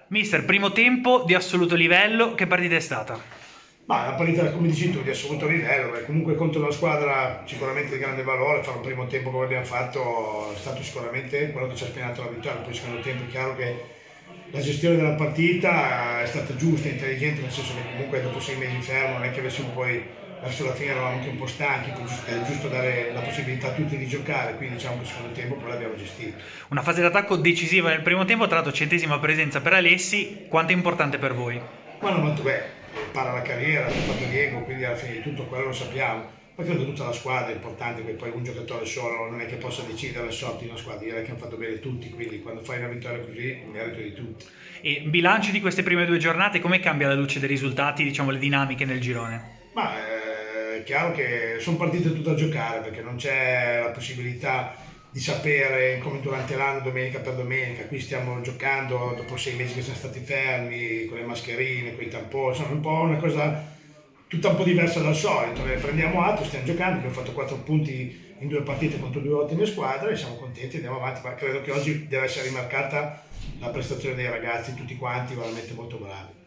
Mister, primo tempo di assoluto livello, che partita è stata? Ma la partita, come dici tu, di assoluto livello, perché comunque contro una squadra sicuramente di grande valore, fare un primo tempo come abbiamo fatto è stato sicuramente quello che ci ha spiegato la vittoria. Poi secondo tempo è chiaro che la gestione della partita è stata giusta, intelligente, nel senso che comunque dopo 6 mesi fermo non è che avessimo poi verso la fine eravamo anche un po' stanchi, poi è giusto dare la possibilità a tutti di giocare, quindi diciamo che il secondo tempo poi l'abbiamo gestito. Una fase d'attacco decisiva nel primo tempo, tra l'altro centesima presenza per Alessi, quanto è importante per voi? Ma hanno fatto, beh, para la carriera, l'ha fatto Diego, quindi alla fine di tutto quello lo sappiamo. Poi credo tutta la squadra è importante, perché poi un giocatore solo non è che possa decidere le sorti di una squadra, direi che hanno fatto bene tutti, quindi quando fai una vittoria così il merito è di tutti. E bilancio di queste prime due giornate, come cambia alla luce dei risultati, diciamo, le dinamiche nel girone? Ma è chiaro che sono partite tutte a giocare, perché non c'è la possibilità di sapere come durante l'anno, domenica per domenica. Qui stiamo giocando dopo 6 mesi che siamo stati fermi, con le mascherine, con i tamponi, insomma è un po' una cosa tutta un po' diversa dal solito. Ne prendiamo atto, stiamo giocando, abbiamo fatto 4 punti in 2 partite contro 2 ottime squadre e siamo contenti, andiamo avanti, ma credo che oggi deve essere rimarcata la prestazione dei ragazzi, tutti quanti veramente molto bravi.